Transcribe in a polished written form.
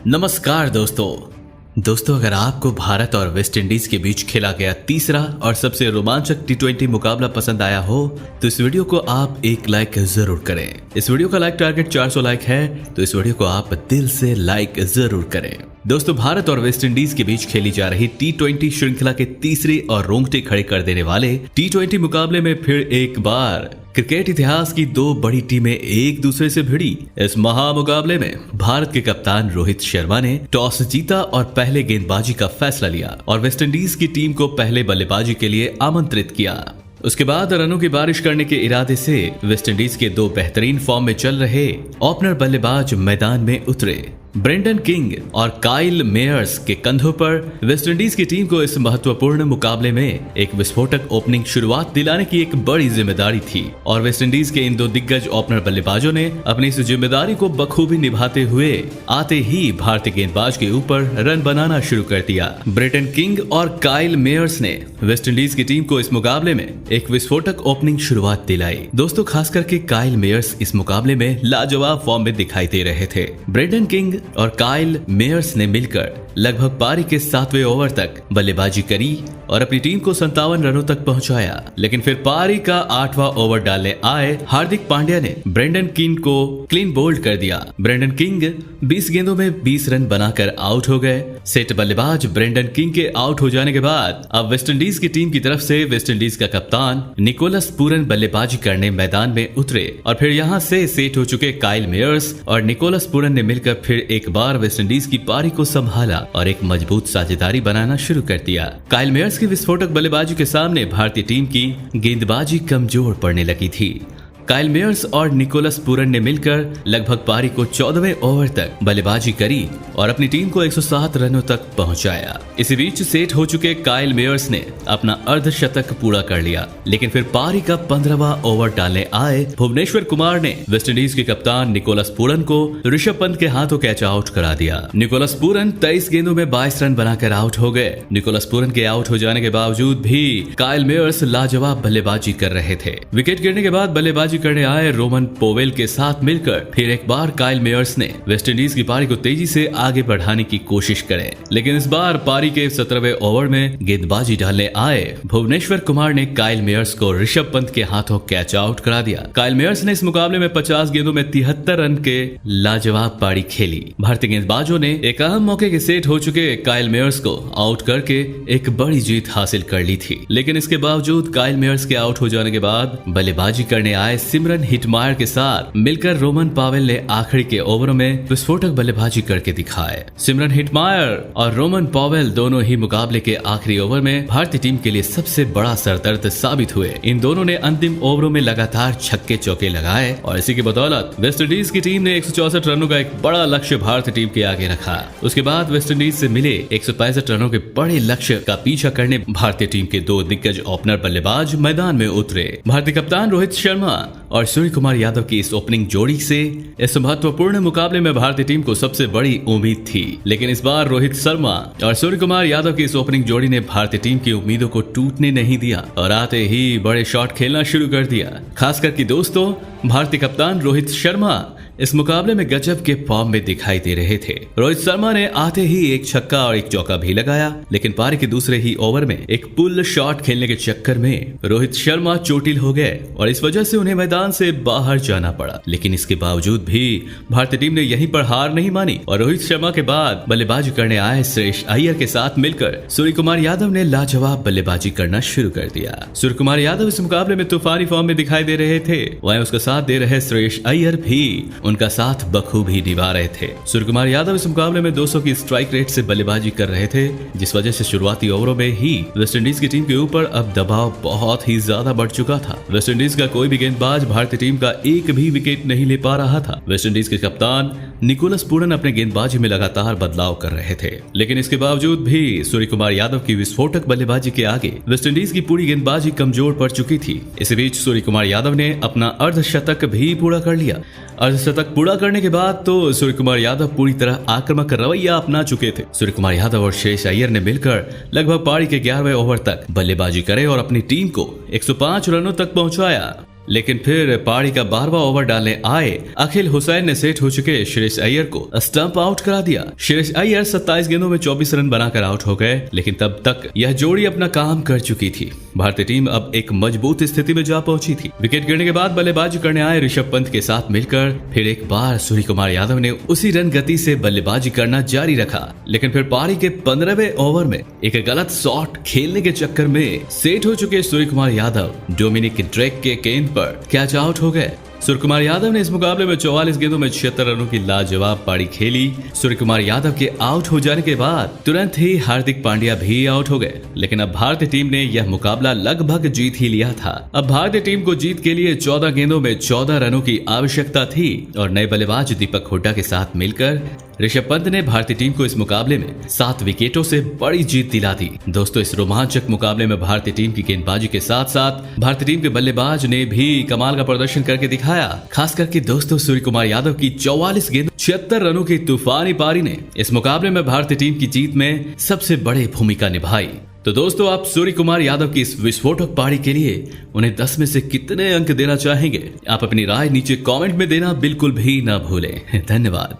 नमस्कार दोस्तों, अगर आपको भारत और वेस्ट इंडीज के बीच खेला गया तीसरा और सबसे रोमांचक टी20 मुकाबला पसंद आया हो तो इस वीडियो को आप एक लाइक जरूर करें। इस वीडियो का लाइक टारगेट 400 लाइक है तो इस वीडियो को आप दिल से लाइक जरूर करें। दोस्तों, भारत और वेस्ट इंडीज के बीच खेली जा रही टी20 श्रृंखला के तीसरे और रोंगटे खड़े कर देने वाले टी20 मुकाबले में फिर एक बार क्रिकेट इतिहास की दो बड़ी टीमें एक दूसरे से भिड़ी। इस महामुकाबले में भारत के कप्तान रोहित शर्मा ने टॉस जीता और पहले गेंदबाजी का फैसला लिया और वेस्ट इंडीज की टीम को पहले बल्लेबाजी के लिए आमंत्रित किया। उसके बाद रनों की बारिश करने के इरादे से वेस्ट इंडीज के दो बेहतरीन फॉर्म में चल रहे ओपनर बल्लेबाज मैदान में उतरे। ब्रेंडन किंग और काइल मेयर्स के कंधों पर वेस्ट इंडीज की टीम को इस महत्वपूर्ण मुकाबले में एक विस्फोटक ओपनिंग शुरुआत दिलाने की एक बड़ी जिम्मेदारी थी और वेस्ट इंडीज के इन दो दिग्गज ओपनर बल्लेबाजों ने अपनी इस जिम्मेदारी को बखूबी निभाते हुए आते ही भारतीय गेंदबाज के ऊपर रन बनाना शुरू कर दिया। ब्रेंडन किंग और काइल मेयर्स ने वेस्ट इंडीज की टीम को इस मुकाबले में एक विस्फोटक ओपनिंग शुरुआत दिलाई। दोस्तों, खास करके काइल मेयर्स इस मुकाबले में लाजवाब फॉर्म में दिखाई दे रहे थे। ब्रेंडन किंग और काइल मेयर्स ने मिलकर लगभग पारी के 7वें ओवर तक बल्लेबाजी करी और अपनी टीम को 57 रनों तक पहुंचाया। लेकिन फिर पारी का 8वां ओवर डालने आए हार्दिक पांड्या ने ब्रेंडन किंग को क्लीन बोल्ड कर दिया। ब्रेंडन किंग 20 गेंदों में 20 रन बनाकर आउट हो गए। सेट बल्लेबाज ब्रेंडन किंग के आउट हो जाने के बाद अब वेस्ट इंडीज की टीम की तरफ से वेस्ट इंडीज का कप्तान निकोलस पूरन बल्लेबाजी करने मैदान में उतरे और फिर यहां से सेट हो चुके काइल मेयर्स और निकोलस पूरन ने मिलकर फिर एक बार वेस्ट इंडीज की पारी को संभाला और एक मजबूत साझेदारी बनाना शुरू कर दिया। काइल मेयर्स की विस्फोटक बल्लेबाजी के सामने भारतीय टीम की गेंदबाजी कमजोर पड़ने लगी थी। काइल मेयर्स और निकोलस पूरन ने मिलकर लगभग पारी को 14वें ओवर तक बल्लेबाजी करी और अपनी टीम को 107 रनों तक पहुंचाया। इसी बीच सेट हो चुके काइल मेयर्स ने अपना अर्धशतक पूरा कर लिया। लेकिन फिर पारी का 15वां ओवर डालने आए भुवनेश्वर कुमार ने वेस्ट इंडीज के कप्तान निकोलस पूरन को ऋषभ पंत के हाथों कैच आउट करा दिया। निकोलस पूरन 23 गेंदों में 22 रन बनाकर आउट हो गए। निकोलस पूरन के आउट हो जाने के बावजूद भी काइल मेयर्स लाजवाब बल्लेबाजी कर रहे थे। विकेट गिरने के बाद बल्लेबाजी करने आए रोमन पोवेल के साथ मिलकर फिर एक बार काइल मेयर्स ने वेस्ट इंडीज की पारी को तेजी से आगे बढ़ाने की कोशिश करे। लेकिन इस बार पारी के 17वें ओवर में गेंदबाजी डालने आए भुवनेश्वर कुमार ने काइल मेयर्स को ऋषभ पंत के हाथों कैच आउट करा दिया। काइल मेयर्स ने इस मुकाबले में 50 गेंदों में 73 रन के लाजवाब पारी खेली। भारतीय गेंदबाजों ने एक अहम मौके के सेट हो चुके काइल मेयर्स को आउट करके एक बड़ी जीत हासिल कर ली थी। लेकिन इसके बावजूद काइल मेयर्स के आउट हो जाने के बाद बल्लेबाजी करने आए सिमरन हिटमायर के साथ मिलकर रोमन पावेल ने आखिरी के ओवरों में विस्फोटक बल्लेबाजी करके दिखाए। सिमरन हिटमायर और रोमन पावेल दोनों ही मुकाबले के आखिरी ओवर में भारतीय टीम के लिए सबसे बड़ा सरदर्द साबित हुए। इन दोनों ने अंतिम ओवरों में लगातार छक्के चौके लगाए और इसी की बदौलत वेस्ट इंडीज की टीम ने 164 रनों का एक बड़ा लक्ष्य भारतीय टीम के आगे रखा। उसके बाद वेस्ट इंडीज से मिले 165 रनों के बड़े लक्ष्य का पीछा करने भारतीय टीम के दो दिग्गज ओपनर बल्लेबाज मैदान में उतरे। भारतीय कप्तान रोहित शर्मा और सूर्य कुमार यादव की इस ओपनिंग जोड़ी से इस महत्वपूर्ण मुकाबले में भारतीय टीम को सबसे बड़ी उम्मीद थी। लेकिन इस बार रोहित शर्मा और सूर्य कुमार यादव की इस ओपनिंग जोड़ी ने भारतीय टीम की उम्मीदों को टूटने नहीं दिया और आते ही बड़े शॉट खेलना शुरू कर दिया। खासकर कि दोस्तों, भारतीय कप्तान रोहित शर्मा इस मुकाबले में गजब के फॉर्म में दिखाई दे रहे थे। रोहित शर्मा ने आते ही एक छक्का और एक चौका भी लगाया। लेकिन पारी के दूसरे ही ओवर में एक पुल शॉट खेलने के चक्कर में रोहित शर्मा चोटिल हो गए और इस वजह से उन्हें मैदान से बाहर जाना पड़ा। लेकिन इसके बावजूद भी भारतीय टीम ने यहीं पर हार नहीं मानी और रोहित शर्मा के बाद बल्लेबाजी करने आए श्रेयस अय्यर के साथ मिलकर सूर्य कुमार यादव ने लाजवाब बल्लेबाजी करना शुरू कर दिया। सूर्य कुमार यादव इस मुकाबले में तूफानी फॉर्म में दिखाई दे रहे थे। वहीं उसका साथ दे रहे श्रेयस अय्यर भी उनका साथ बखूबी निभा रहे थे। सूर्य कुमार यादव इस मुकाबले में 200 की स्ट्राइक रेट से बल्लेबाजी कर रहे थे, जिस वजह से शुरुआती ओवरों में ही वेस्ट इंडीज की टीम के ऊपर अब दबाव बहुत ही ज्यादा बढ़ चुका था। वेस्ट इंडीज का कोई भी गेंदबाज भारतीय टीम का एक भी विकेट नहीं ले पा रहा था। वेस्ट इंडीज के कप्तान निकोलस पूरन अपने गेंदबाजी में लगातार बदलाव कर रहे थे। लेकिन इसके बावजूद भी सूर्य कुमार यादव की विस्फोटक बल्लेबाजी के आगे वेस्ट इंडीज की पूरी गेंदबाजी कमजोर पड़ चुकी थी। इसी बीच सूर्य कुमार यादव ने अपना अर्धशतक भी पूरा कर लिया। अर्धशतक पूरा करने के बाद तो सूर्य कुमार यादव पूरी तरह आक्रामक रवैया अपना चुके थे। सूर्य कुमार यादव और श्रेयस अय्यर ने मिलकर लगभग पारी के 11वें ओवर तक बल्लेबाजी करे और अपनी टीम को 105 रनों तक पहुंचाया। लेकिन फिर पारी का 12वां ओवर डालने आए अखिल हुसैन ने सेट हो चुके श्रेयस अय्यर को स्टंप आउट करा दिया। श्रेयस अय्यर 27 गेंदों में 24 रन बनाकर आउट हो गए, लेकिन तब तक यह जोड़ी अपना काम कर चुकी थी। भारतीय टीम अब एक मजबूत स्थिति में जा पहुंची थी। विकेट गिरने के बाद बल्लेबाजी करने आए ऋषभ पंत के साथ मिलकर फिर एक बार सूर्य कुमार यादव ने उसी रन गति से बल्लेबाजी करना जारी रखा, लेकिन फिर पारी के 15वें ओवर में एक गलत शॉट खेलने के चक्कर में सेट हो चुके सूर्य कुमार यादव डोमिनिक ड्रेक के गेंद पर कैच आउट हो गए। सूर्य कुमार यादव ने इस मुकाबले में 44 गेंदों में 76 रनों की लाजवाब पारी खेली। सूर्य कुमार यादव के आउट हो जाने के बाद तुरंत ही हार्दिक पांड्या भी आउट हो गए, लेकिन अब भारतीय टीम ने यह मुकाबला लगभग जीत ही लिया था। अब भारतीय टीम को जीत के लिए 14 गेंदों में 14 रनों की आवश्यकता थी और नए बल्लेबाज दीपक हुड्डा के साथ मिलकर ऋषभ पंत ने भारतीय टीम को इस मुकाबले में 7 विकेटों से बड़ी जीत दिला दी। दोस्तों, इस रोमांचक मुकाबले में भारतीय टीम की गेंदबाजी के साथ साथ भारतीय टीम के बल्लेबाज ने भी कमाल का प्रदर्शन करके दिखाया। खास करके दोस्तों, सूर्य कुमार यादव की 44 गेंद 76 रनों की तूफानी पारी ने इस मुकाबले में भारतीय टीम की जीत में सबसे बड़ी भूमिका निभाई। तो दोस्तों, आप सूर्य कुमार यादव की इस विस्फोटक पारी के लिए उन्हें 10 में से कितने अंक देना चाहेंगे? आप अपनी राय नीचे कमेंट में देना बिल्कुल भी ना भूलें। धन्यवाद।